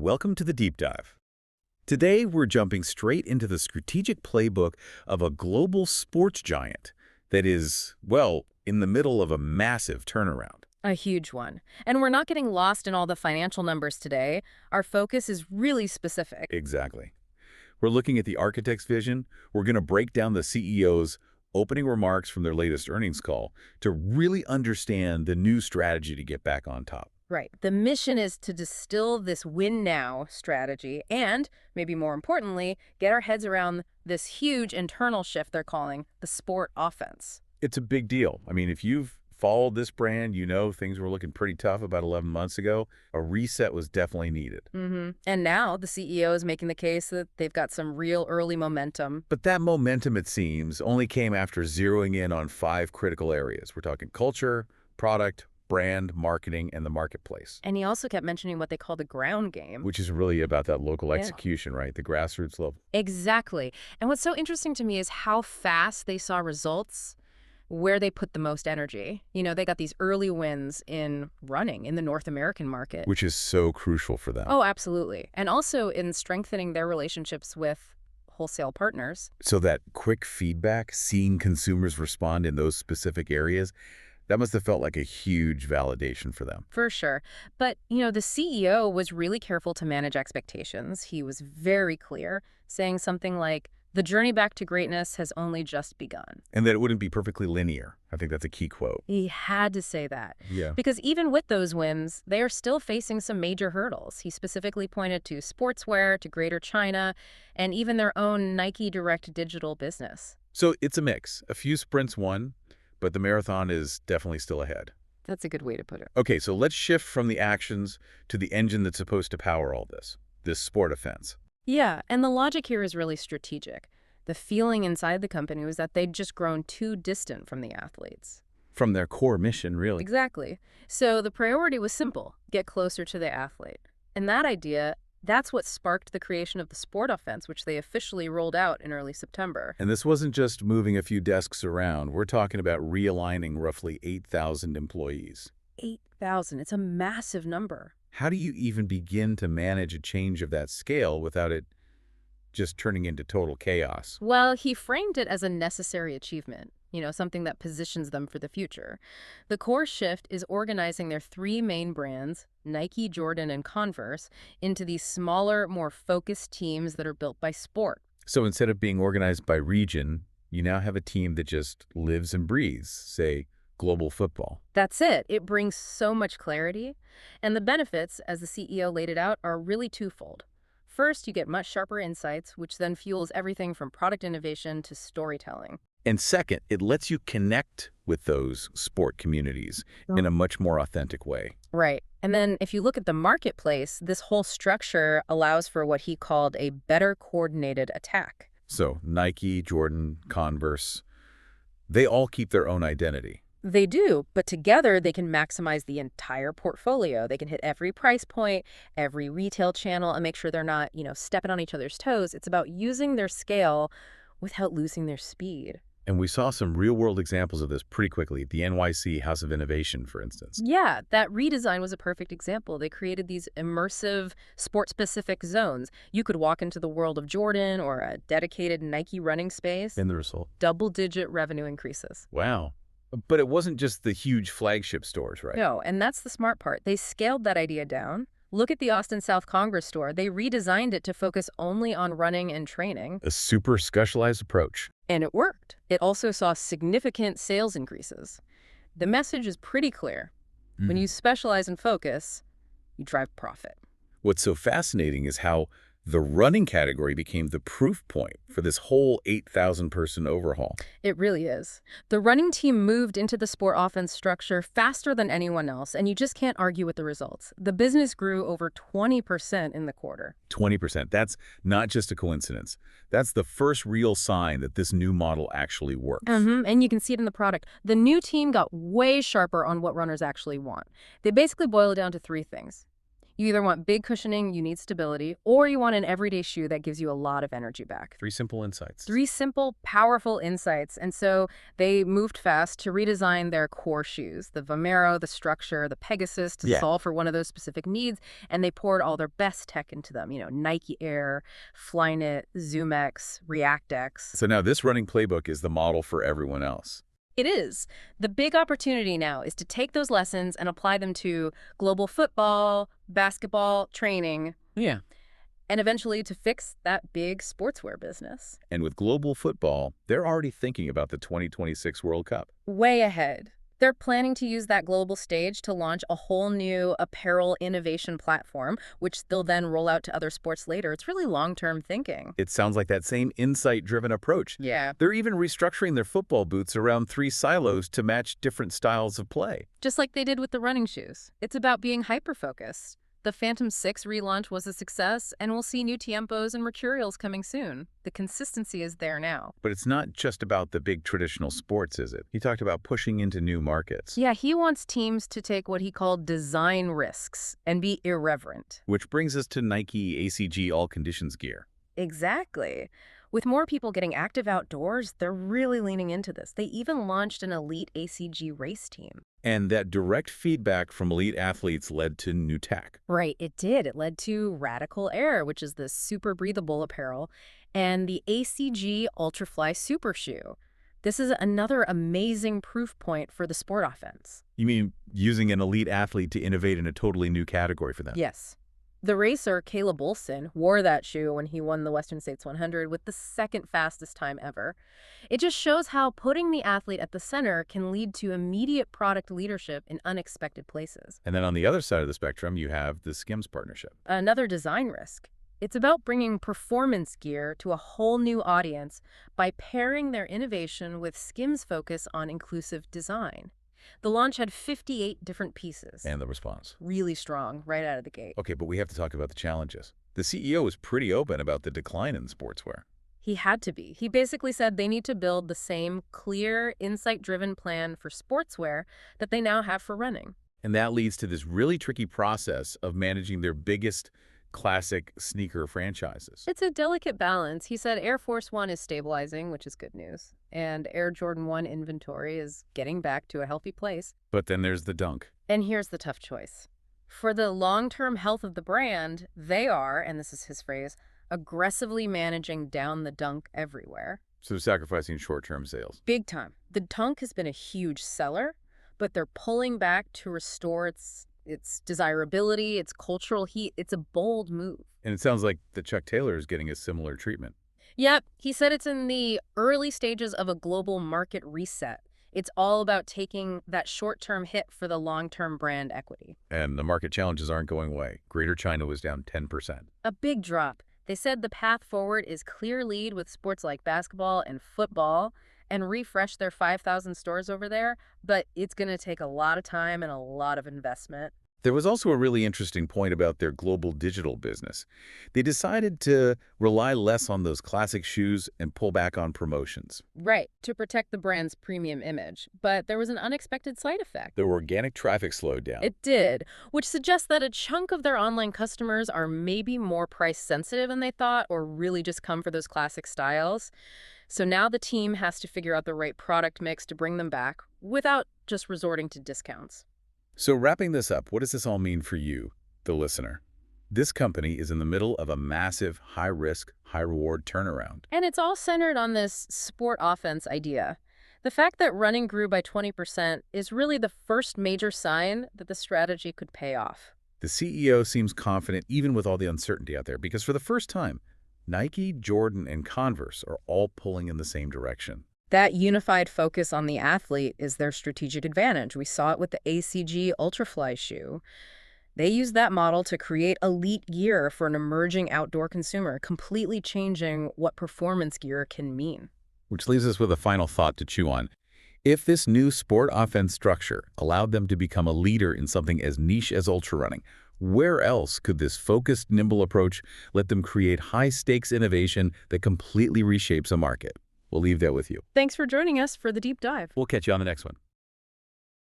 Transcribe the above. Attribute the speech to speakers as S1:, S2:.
S1: welcome to the Deep Dive. Today, we're jumping straight into the strategic playbook of a global sports giant that is, well, in the middle of a massive turnaround.
S2: A huge one. And we're not getting lost in all the financial numbers today. Our focus is really specific.
S1: Exactly. We're looking at the architect's vision. We're going to break down the CEO's opening remarks from their latest earnings call to really understand the new strategy to get back on top.
S2: Right. The mission is to distill this win now strategy and, maybe more importantly, get our heads around this huge internal shift they're calling the sport offense.
S1: It's a big deal. I mean, if you've followed this brand, you know things were looking pretty tough about 11 months ago. A reset was definitely needed.
S2: And now the CEO is making the case that they've got some real early momentum.
S1: But that momentum, it seems, only came after zeroing in on 5 critical areas. We're talking culture, product, brand, marketing, and the marketplace.
S2: And he also kept mentioning what they call the ground game.
S1: Which is really about that local execution, right? The grassroots level.
S2: Exactly. And what's so interesting to me is how fast they saw results, where they put the most energy. You know, they got these early wins in running in the North American market.
S1: Which is so crucial for them.
S2: Oh, absolutely. And also in strengthening their relationships with wholesale partners.
S1: So that quick feedback, seeing consumers respond in those specific areas, that must have felt like a huge validation for them.
S2: For sure. But, you know, the CEO was really careful to manage expectations. He was very clear, saying something like, the journey back to greatness has only just begun.
S1: And that it wouldn't be perfectly linear. I think that's a key quote.
S2: He had to say that.
S1: Yeah.
S2: Because even with those wins, they are still facing some major hurdles. He specifically pointed to sportswear, to Greater China, and even their own Nike direct digital business.
S1: So it's a mix. A few sprints won, but the marathon is definitely still ahead.
S2: That's a good way to put it.
S1: Okay, so let's shift from the actions to the engine that's supposed to power all this sport offense.
S2: Yeah, and the logic here is really strategic. The feeling inside the company was that they'd just grown too distant from the athletes.
S1: From their core mission, really.
S2: Exactly. So the priority was simple, get closer to the athlete. And that idea, that's what sparked the creation of the sport offense, which they officially rolled out in early September.
S1: And this wasn't just moving a few desks around. We're talking about realigning roughly 8,000 employees.
S2: 8,000. It's a massive number.
S1: How do you even begin to manage a change of that scale without it just turning into total chaos?
S2: Well, he framed it as a necessary achievement, you know, something that positions them for the future. The core shift is organizing their 3 main brands, Nike, Jordan, and Converse, into these smaller, more focused teams that are built by sport.
S1: So instead of being organized by region, you now have a team that just lives and breathes, say, global football.
S2: That's it. It brings so much clarity. And the benefits, as the CEO laid it out, are really twofold. First, you get much sharper insights, which then fuels everything from product innovation to storytelling.
S1: And second, it lets you connect with those sport communities in a much more authentic way.
S2: Right. And then if you look at the marketplace, this whole structure allows for what he called a better coordinated attack.
S1: So Nike, Jordan, Converse, they all keep their own identity.
S2: They do, but together they can maximize the entire portfolio. They can hit every price point, every retail channel, and make sure they're not, you know, stepping on each other's toes. It's about using their scale without losing their speed.
S1: And we saw some real-world examples of this pretty quickly. The NYC House of Innovation, for instance.
S2: Yeah, that redesign was a perfect example. They created these immersive, sport-specific zones. You could walk into the world of Jordan or a dedicated Nike running space.
S1: And the result?
S2: Double-digit revenue increases.
S1: Wow. But it wasn't just the huge flagship stores, right?
S2: No, and that's the smart part. They scaled that idea down. Look at the Austin South Congress store. They redesigned it to focus only on running and training.
S1: A super specialized approach.
S2: And it worked. It also saw significant sales increases. The message is pretty clear. When you specialize and focus, you drive profit.
S1: What's so fascinating is how the running category became the proof point for this whole 8,000-person overhaul.
S2: It really is. The running team moved into the sport offense structure faster than anyone else, and you just can't argue with the results. The business grew over 20% in the quarter.
S1: 20%. That's not just a coincidence. That's the first real sign that this new model actually works.
S2: And you can see it in the product. The new team got way sharper on what runners actually want. They basically boil it down to 3 things. You either want big cushioning, you need stability, or you want an everyday shoe that gives you a lot of energy back.
S1: 3 simple insights.
S2: 3 simple, powerful insights. And so they moved fast to redesign their core shoes, the Vomero, the Structure, the Pegasus, to solve for one of those specific needs. And they poured all their best tech into them, Nike Air, Flyknit, ZoomX, ReactX.
S1: So now this running playbook is the model for everyone else.
S2: It is. The big opportunity now is to take those lessons and apply them to global football, basketball, training.
S1: Yeah.
S2: And eventually to fix that big sportswear business.
S1: And with global football, they're already thinking about the 2026 World Cup.
S2: Way ahead. They're planning to use that global stage to launch a whole new apparel innovation platform, which they'll then roll out to other sports later. It's really long-term thinking.
S1: It sounds like that same insight-driven approach.
S2: Yeah.
S1: They're even restructuring their football boots around 3 silos to match different styles of play.
S2: Just like they did with the running shoes. It's about being hyper-focused. The Phantom 6 relaunch was a success, and we'll see new Tiempos and Mercurials coming soon. The consistency is there now.
S1: But it's not just about the big traditional sports, is it? He talked about pushing into new markets.
S2: Yeah, he wants teams to take what he called design risks and be irreverent.
S1: Which brings us to Nike ACG All Conditions gear.
S2: Exactly. With more people getting active outdoors, they're really leaning into this. They even launched an elite ACG race team.
S1: And that direct feedback from elite athletes led to new tech.
S2: Right, it did. It led to Radical Air, which is the super breathable apparel, and the ACG Ultrafly Super Shoe. This is another amazing proof point for the sport offense.
S1: You mean using an elite athlete to innovate in a totally new category for them?
S2: Yes. The racer, Caleb Olson, wore that shoe when he won the Western States 100 with the second fastest time ever. It just shows how putting the athlete at the center can lead to immediate product leadership in unexpected places.
S1: And then on the other side of the spectrum, you have the Skims partnership.
S2: Another design risk. It's about bringing performance gear to a whole new audience by pairing their innovation with Skims' focus on inclusive design. The launch had 58 different pieces.
S1: And the response.
S2: Really strong, right out of the gate.
S1: Okay, but we have to talk about the challenges. The CEO was pretty open about the decline in sportswear.
S2: He had to be. He basically said they need to build the same clear, insight-driven plan for sportswear that they now have for running.
S1: And that leads to this really tricky process of managing their biggest classic sneaker franchises.
S2: It's a delicate balance. He said Air Force One is stabilizing, which is good news, and Air Jordan 1 inventory is getting back to a healthy place.
S1: But then there's the Dunk.
S2: And here's the tough choice. For the long-term health of the brand, they are, and this is his phrase, aggressively managing down the Dunk everywhere.
S1: So sacrificing short-term sales.
S2: Big time. The Dunk has been a huge seller, but they're pulling back to restore its desirability, its cultural heat. It's a bold move.
S1: And it sounds like the Chuck Taylor is getting a similar treatment.
S2: Yep, he said it's in the early stages of a global market reset. It's all about taking that short-term hit for the long-term brand equity.
S1: And the market challenges aren't going away. Greater China was down 10%.
S2: A big drop. They said the path forward is clear lead with sports like basketball and football, and refresh their 5,000 stores over there, but it's going to take a lot of time and a lot of investment.
S1: There was also a really interesting point about their global digital business. They decided to rely less on those classic shoes and pull back on promotions.
S2: Right, to protect the brand's premium image. But there was an unexpected side effect.
S1: Their organic traffic slowed down.
S2: It did, which suggests that a chunk of their online customers are maybe more price sensitive than they thought, or really just come for those classic styles. So now the team has to figure out the right product mix to bring them back without just resorting to discounts.
S1: So wrapping this up, what does this all mean for you, the listener? This company is in the middle of a massive, high-risk, high-reward turnaround.
S2: And it's all centered on this sport offense idea. The fact that running grew by 20% is really the first major sign that the strategy could pay off.
S1: The CEO seems confident even with all the uncertainty out there because for the first time, Nike, Jordan, and Converse are all pulling in the same direction.
S2: That unified focus on the athlete is their strategic advantage. We saw it with the ACG Ultrafly shoe. They used that model to create elite gear for an emerging outdoor consumer, completely changing what performance gear can mean.
S1: Which leaves us with a final thought to chew on. If this new sport offense structure allowed them to become a leader in something as niche as ultra running, where else could this focused, nimble approach let them create high-stakes innovation that completely reshapes a market? We'll leave that with you.
S2: Thanks for joining us for the deep dive.
S1: We'll catch you on the next one.